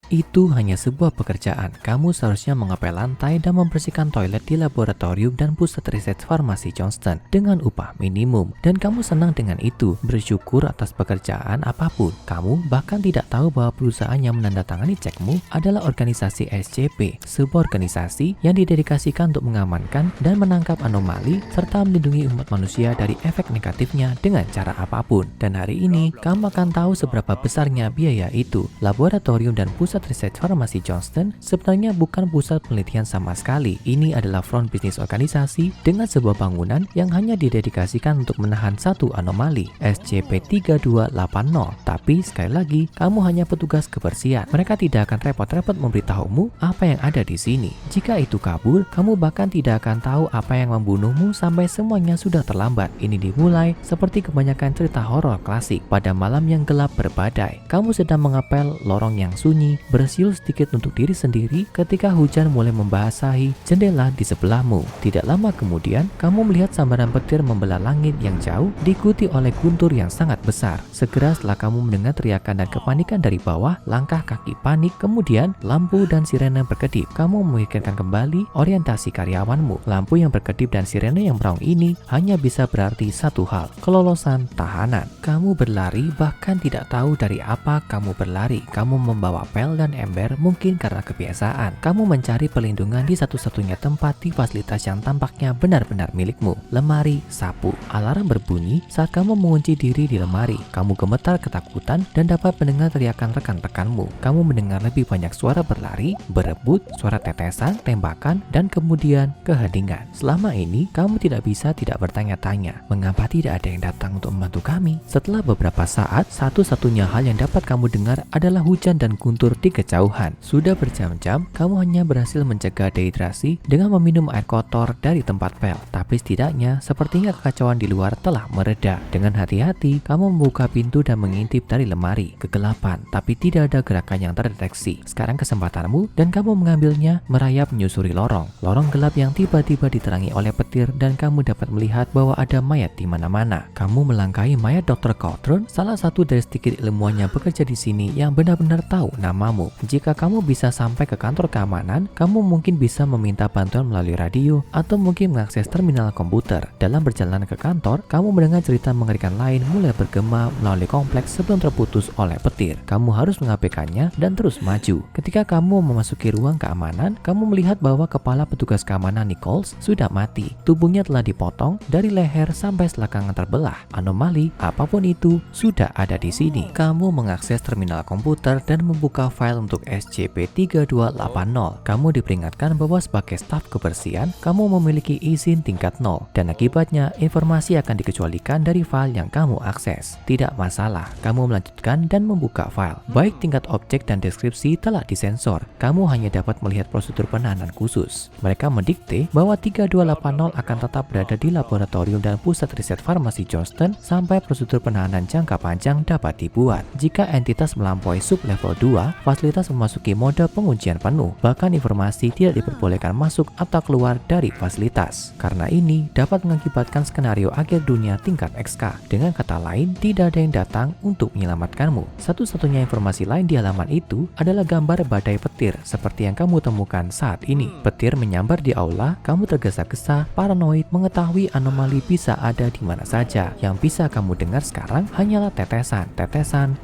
Itu hanya sebuah pekerjaan. Kamu seharusnya mengepel lantai dan membersihkan toilet di laboratorium dan pusat riset farmasi Johnston dengan upah minimum. Dan kamu senang dengan itu, bersyukur atas pekerjaan apapun. Kamu bahkan tidak tahu bahwa perusahaan yang menandatangani cekmu adalah organisasi SCP, sebuah organisasi yang didedikasikan untuk mengamankan dan menangkap anomali serta melindungi umat manusia dari efek negatifnya dengan cara apapun. Dan hari ini, kamu akan tahu seberapa besarnya biaya itu. Laboratorium dan pusat riset farmasi Johnston sebenarnya bukan pusat penelitian sama sekali. Ini adalah front bisnis organisasi dengan sebuah bangunan yang hanya didedikasikan untuk menahan satu anomali, SCP-3280. Tapi sekali lagi, kamu hanya petugas kebersihan. Mereka tidak akan repot-repot memberitahumu apa yang ada di sini. Jika itu kabur, kamu bahkan tidak akan tahu apa yang membunuhmu sampai semuanya sudah terlambat. Ini dimulai seperti kebanyakan cerita horor klasik. Pada malam yang gelap berbadai, kamu sedang mengepel lorong yang sunyi, bersiul sedikit untuk diri sendiri ketika hujan mulai membasahi jendela di sebelahmu. Tidak lama kemudian, kamu melihat sambaran petir membelah langit yang jauh diikuti oleh guntur yang sangat besar. Segera setelah kamu mendengar teriakan dan kepanikan dari bawah, langkah kaki panik, kemudian lampu dan sirene berkedip. Kamu memikirkan kembali orientasi karyawanmu. Lampu yang berkedip dan sirene yang meraung ini hanya bisa berarti satu hal, kelolosan tahanan. Kamu berlari bahkan tidak tahu dari apa kamu berlari. Kamu membawa pel dan ember mungkin karena kebiasaan. Kamu mencari perlindungan di satu-satunya tempat di fasilitas yang tampaknya benar-benar milikmu, lemari sapu. Alarm berbunyi saat kamu mengunci diri di lemari. Kamu gemetar ketakutan dan dapat mendengar teriakan rekan-rekanmu. Kamu mendengar lebih banyak suara berlari, berebut, suara tetesan, tembakan, dan kemudian keheningan. Selama ini, kamu tidak bisa tidak bertanya-tanya, mengapa tidak ada yang datang untuk membantu kami? Setelah beberapa saat, satu-satunya hal yang dapat kamu dengar adalah hujan dan guntur di kejauhan. Sudah berjam-jam, kamu hanya berhasil mencegah dehidrasi dengan meminum air kotor dari tempat pel. Tapi setidaknya, sepertinya kekacauan di luar telah mereda. Dengan hati-hati, kamu membuka pintu dan mengintip dari lemari. Kegelapan, tapi tidak ada gerakan yang terdeteksi. Sekarang kesempatanmu dan kamu mengambilnya, merayap menyusuri lorong. Lorong gelap yang tiba-tiba diterangi oleh petir dan kamu dapat melihat bahwa ada mayat di mana-mana. Kamu melangkahi mayat Dr. Cawthron, salah satu dari sedikit ilmuwan yang bekerja di sini yang benar-benar tahu namamu. Jika kamu bisa sampai ke kantor keamanan, kamu mungkin bisa meminta bantuan melalui radio atau mungkin mengakses terminal komputer. Dalam perjalanan ke kantor, kamu mendengar cerita mengerikan lain mulai bergema melalui kompleks sebelum terputus oleh petir. Kamu harus mengabaikannya dan terus maju. Ketika kamu memasuki ruang keamanan, kamu melihat bahwa kepala petugas keamanan Nichols sudah mati. Tubuhnya telah dipotong dari leher sampai selangkangan terbelah. Anomali apapun itu sudah ada di sini. Kamu mengakses terminal komputer dan membuka file untuk SCP-3280. Kamu diperingatkan bahwa sebagai staf kebersihan, kamu memiliki izin tingkat 0 dan akibatnya informasi akan dikecualikan dari file yang kamu akses. Tidak masalah, kamu melanjutkan dan membuka file. Baik tingkat objek dan deskripsi telah disensor. Kamu hanya dapat melihat prosedur penahanan khusus. Mereka mendikte bahwa 3280 akan tetap berada di laboratorium dan pusat riset farmasi Johnston sampai prosedur penahanan jangka panjang dapat dibuat. Jika entitas melampaui sub-level 2, fasilitas memasuki mode penguncian penuh. Bahkan informasi tidak diperbolehkan masuk atau keluar dari fasilitas. Karena ini dapat mengakibatkan skenario akhir dunia tingkat XK. Dengan kata lain, tidak ada yang datang untuk menyelamatkanmu. Satu-satunya informasi lain di halaman itu adalah gambar badai petir seperti yang kamu temukan saat ini. Petir menyambar di aula, kamu tergesa-gesa, paranoid, mengetahui anomali bisa ada di mana saja. Yang bisa kamu dengar sekarang hanyalah tetesan,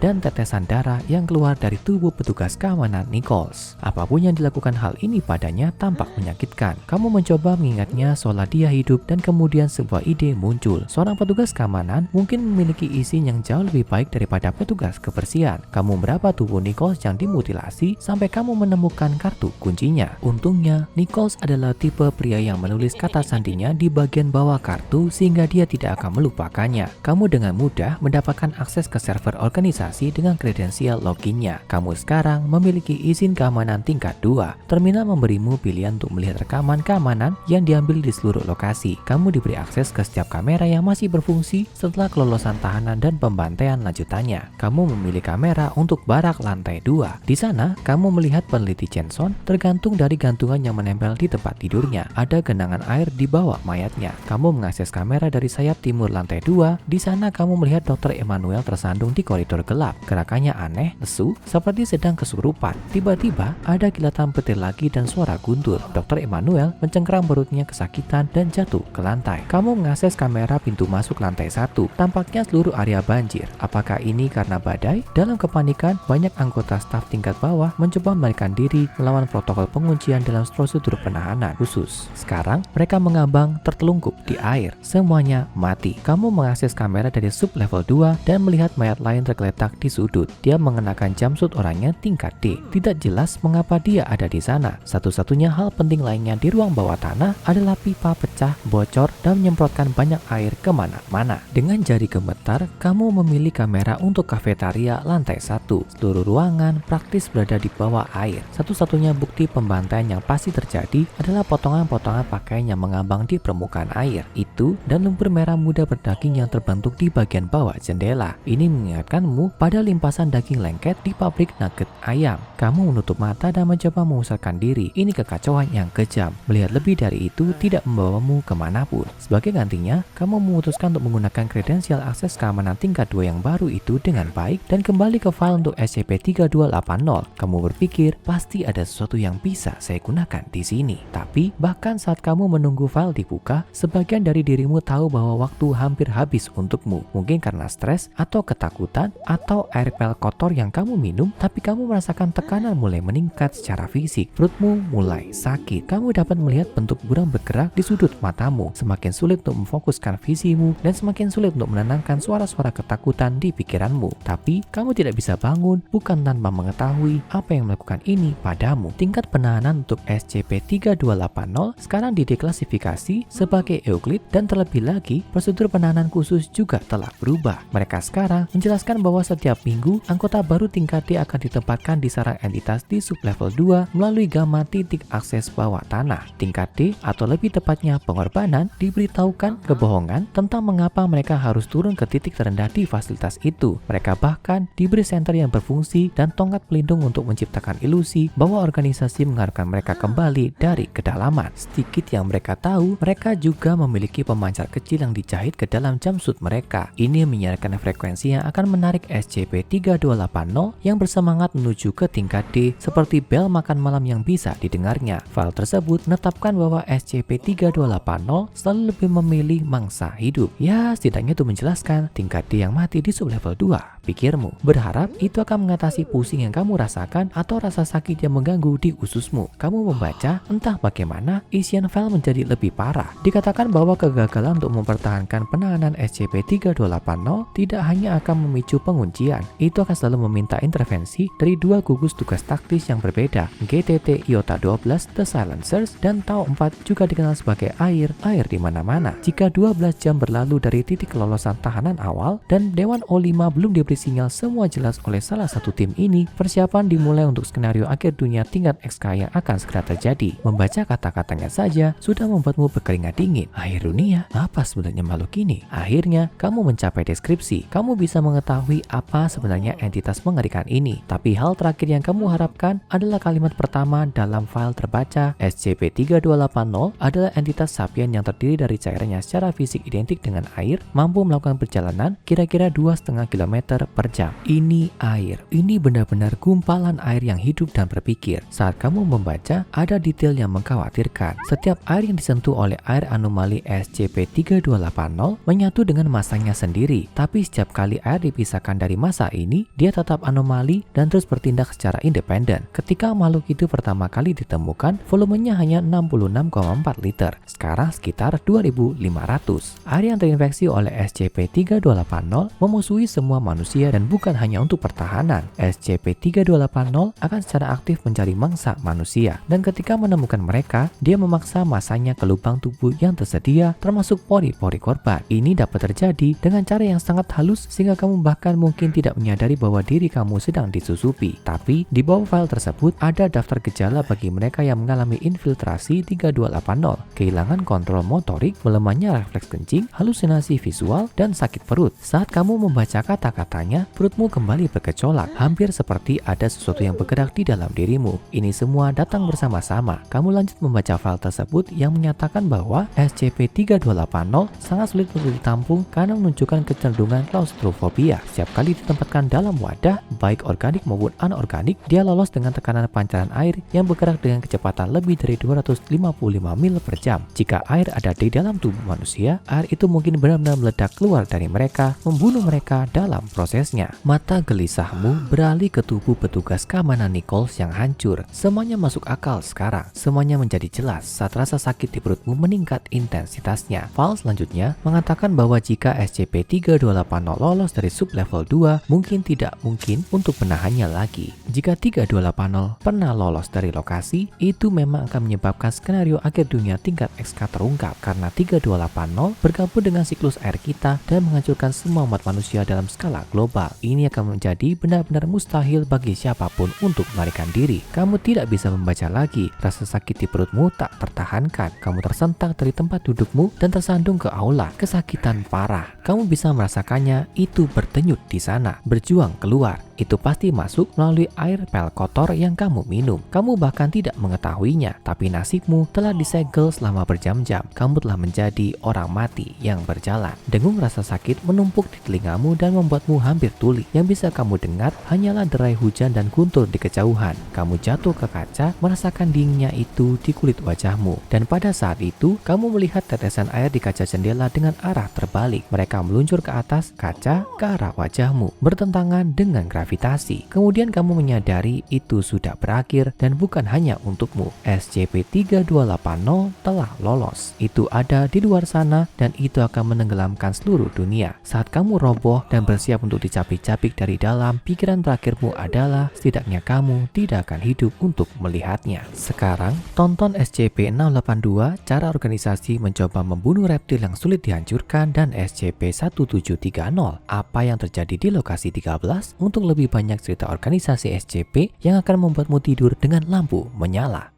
dan tetesan darah yang keluar dari tubuh petugas keamanan Nichols. Apapun yang dilakukan hal ini padanya tampak menyakitkan. Kamu mencoba mengingatnya seolah dia hidup dan kemudian sebuah ide muncul. Seorang petugas keamanan mungkin memiliki izin yang jauh lebih baik daripada petugas kebersihan. Kamu meraba tubuh Nichols yang dimutilasi sampai kamu menemukan kartu kuncinya. Untungnya, Nichols adalah tipe pria yang menulis kata sandinya di bagian bawah kartu sehingga dia tidak akan melupakannya. Kamu dengan mudah mendapatkan akses ke server organisasi dengan kredensial loginnya. Kamu sekarang memiliki izin keamanan tingkat 2. Terminal memberimu pilihan untuk melihat rekaman keamanan yang diambil di seluruh lokasi. Kamu diberi akses ke setiap kamera yang masih berfungsi setelah kelolosan tahanan dan pembantaian lanjutannya. Kamu memilih kamera untuk barak lantai 2. Di sana, kamu melihat peneliti Jensen tergantung dari gantungan yang menempel di tempat tidurnya. Ada genangan air di bawah mayatnya. Kamu mengakses kamera dari sayap timur lantai 2. Di sana kamu melihat Dr. Emmanuel tersandung di koridor gelap. Gerakannya aneh, lesu, seperti sedang sedang kesurupan. Tiba-tiba ada kilatan petir lagi dan suara guntur. Dr. Emmanuel mencengkeram perutnya kesakitan dan jatuh ke lantai. Kamu mengakses kamera pintu masuk lantai 1. Tampaknya seluruh area banjir. Apakah ini karena badai? Dalam kepanikan, banyak anggota staf tingkat bawah mencoba melarikan diri melawan protokol penguncian dalam prosedur penahanan khusus. Sekarang, mereka mengambang tertelungkup di air. Semuanya mati. Kamu mengakses kamera dari sub level 2 dan melihat mayat lain tergeletak di sudut. Dia mengenakan jumpsuit oranye tingkat D. Tidak jelas mengapa dia ada di sana. Satu-satunya hal penting lainnya di ruang bawah tanah adalah pipa pecah, bocor, dan menyemprotkan banyak air kemana-mana. Dengan jari gemetar, kamu memilih kamera untuk kafetaria lantai 1. Seluruh ruangan praktis berada di bawah air. Satu-satunya bukti pembantaian yang pasti terjadi adalah potongan-potongan pakaian yang mengambang di permukaan air. Itu dan lumpur merah muda berdaging yang terbentuk di bagian bawah jendela. Ini mengingatkanmu pada limpasan daging lengket di pabrik nugget ayam. Kamu menutup mata dan mencoba mengusirkan diri. Ini kekacauan yang kejam. Melihat lebih dari itu tidak membawamu kemanapun. Sebagai gantinya, kamu memutuskan untuk menggunakan kredensial akses keamanan tingkat 2 yang baru itu dengan baik dan kembali ke file untuk SCP-3280. Kamu berpikir pasti ada sesuatu yang bisa saya gunakan di sini. Tapi bahkan saat kamu menunggu file dibuka, sebagian dari dirimu tahu bahwa waktu hampir habis untukmu. Mungkin karena stres atau ketakutan atau air pel kotor yang kamu minum, tapi kamu merasakan tekanan mulai meningkat secara fisik. Perutmu mulai sakit. Kamu dapat melihat bentuk buram bergerak di sudut matamu. Semakin sulit untuk memfokuskan visimu dan semakin sulit untuk menenangkan suara-suara ketakutan di pikiranmu. Tapi kamu tidak bisa bangun bukan tanpa mengetahui apa yang melakukan ini padamu. Tingkat penahanan untuk SCP-3280 sekarang dideklasifikasi sebagai Euclid dan terlebih lagi prosedur penahanan khusus juga telah berubah. Mereka sekarang menjelaskan bahwa setiap minggu anggota baru tingkat D akan ditempatkan di sarang entitas di sublevel 2 melalui gamma titik akses bawah tanah. Tingkat D atau lebih tepatnya pengorbanan diberitahukan kebohongan tentang mengapa mereka harus turun ke titik terendah di fasilitas itu. Mereka bahkan diberi senter yang berfungsi dan tongkat pelindung untuk menciptakan ilusi bahwa organisasi mengharapkan mereka kembali dari kedalaman. Sedikit yang mereka tahu, mereka juga memiliki pemancar kecil yang dijahit ke dalam jumpsuit mereka. Ini menyiarkan frekuensi yang akan menarik SCP-3280 yang bersemangat menuju ke tingkat D seperti bel makan malam yang bisa didengarnya. File tersebut menetapkan bahwa SCP-3280 selalu lebih memilih mangsa hidup. Ya, setidaknya itu menjelaskan tingkat D yang mati di sublevel 2. Pikirmu, berharap itu akan mengatasi pusing yang kamu rasakan atau rasa sakit yang mengganggu di ususmu. Kamu membaca, entah bagaimana, isian file menjadi lebih parah. Dikatakan bahwa kegagalan untuk mempertahankan penahanan SCP-3280 tidak hanya akan memicu penguncian, itu akan selalu meminta intervensi dari 2 gugus tugas taktis yang berbeda, GTT Iota 12 The Silencers dan Tau 4 juga dikenal sebagai air di mana-mana. Jika 12 jam berlalu dari titik kelolosan tahanan awal dan Dewan O5 belum diberi sinyal semua jelas oleh salah satu tim ini, persiapan dimulai untuk skenario akhir dunia tingkat XK yang akan segera terjadi. Membaca kata-katanya saja sudah membuatmu berkeringat dingin. Akhir dunia? Apa sebenarnya makhluk ini? Akhirnya, kamu mencapai deskripsi. Kamu bisa mengetahui apa sebenarnya entitas mengerikan ini. Tapi hal terakhir yang kamu harapkan adalah kalimat pertama dalam file terbaca. SCP-3280 adalah entitas sapien yang terdiri dari cairannya secara fisik identik dengan air, mampu melakukan perjalanan kira-kira 2,5 km per jam. Ini air. Ini benar-benar gumpalan air yang hidup dan berpikir. Saat kamu membaca, ada detail yang mengkhawatirkan. Setiap air yang disentuh oleh air anomali SCP-3280 menyatu dengan masanya sendiri. Tapi setiap kali air dipisahkan dari massa ini, dia tetap anomali dan terus bertindak secara independen. Ketika makhluk itu pertama kali ditemukan, volumenya hanya 66,4 liter. Sekarang sekitar 2.500. Air yang terinfeksi oleh SCP-3280 memusuhi semua manusia dan bukan hanya untuk pertahanan. SCP-3280 akan secara aktif mencari mangsa manusia, dan ketika menemukan mereka, dia memaksa masanya ke lubang tubuh yang tersedia, termasuk pori-pori korban. Ini dapat terjadi dengan cara yang sangat halus sehingga kamu bahkan mungkin tidak menyadari bahwa diri kamu sedang disusupi. Tapi di bawah file tersebut ada daftar gejala bagi mereka yang mengalami infiltrasi 3280, kehilangan kontrol motorik, melemahnya refleks kencing, halusinasi visual, dan sakit perut. Saat kamu membaca kata-kata karenanya perutmu kembali bergejolak, hampir seperti ada sesuatu yang bergerak di dalam dirimu. Ini semua datang bersama-sama. Kamu lanjut membaca file tersebut yang menyatakan bahwa SCP-3280 sangat sulit untuk ditampung karena menunjukkan kecenderungan klaustrofobia. Setiap kali ditempatkan dalam wadah, baik organik maupun anorganik, dia lolos dengan tekanan pancaran air yang bergerak dengan kecepatan lebih dari 255 mil per jam. Jika air ada di dalam tubuh manusia, air itu mungkin benar-benar meledak keluar dari mereka, membunuh mereka dalam prosesnya. Mata gelisahmu beralih ke tubuh petugas keamanan Nichols yang hancur. Semuanya masuk akal sekarang. Semuanya menjadi jelas saat rasa sakit di perutmu meningkat intensitasnya. File selanjutnya mengatakan bahwa jika SCP-3280 lolos dari sub-level 2, mungkin tidak mungkin untuk menahannya lagi. Jika 3280 pernah lolos dari lokasi, itu memang akan menyebabkan skenario akhir dunia tingkat XK terungkap karena 3280 bergabung dengan siklus air kita dan menghancurkan semua umat manusia dalam skala global. Ini akan menjadi benar-benar mustahil bagi siapapun untuk melarikan diri. Kamu tidak bisa membaca lagi. Rasa sakit di perutmu tak tertahankan. Kamu tersentak dari tempat dudukmu dan tersandung ke aula. Kesakitan parah. Kamu bisa merasakannya, itu berdenyut di sana, berjuang keluar. Itu pasti masuk melalui air pel kotor yang kamu minum. Kamu bahkan tidak mengetahuinya, tapi nasibmu telah disegel selama berjam-jam. Kamu telah menjadi orang mati yang berjalan. Dengung rasa sakit menumpuk di telingamu dan membuatmu hampir tuli. Yang bisa kamu dengar hanyalah derai hujan dan guntur di kejauhan. Kamu jatuh ke kaca, merasakan dinginnya itu di kulit wajahmu. Dan pada saat itu, kamu melihat tetesan air di kaca jendela dengan arah terbalik. Mereka meluncur ke atas kaca ke arah wajahmu, bertentangan dengan gravitasi. Kemudian kamu menyadari itu sudah berakhir dan bukan hanya untukmu. SCP-3280 telah lolos. Itu ada di luar sana dan itu akan menenggelamkan seluruh dunia. Saat kamu roboh dan bersiap untuk dicapik-capik dari dalam, pikiran terakhirmu adalah setidaknya kamu tidak akan hidup untuk melihatnya. Sekarang, tonton SCP-682, cara organisasi mencoba membunuh reptil yang sulit dihancurkan, dan SCP-1730, apa yang terjadi di lokasi 13 untuk lebih banyak cerita organisasi SCP yang akan membuatmu tidur dengan lampu menyala.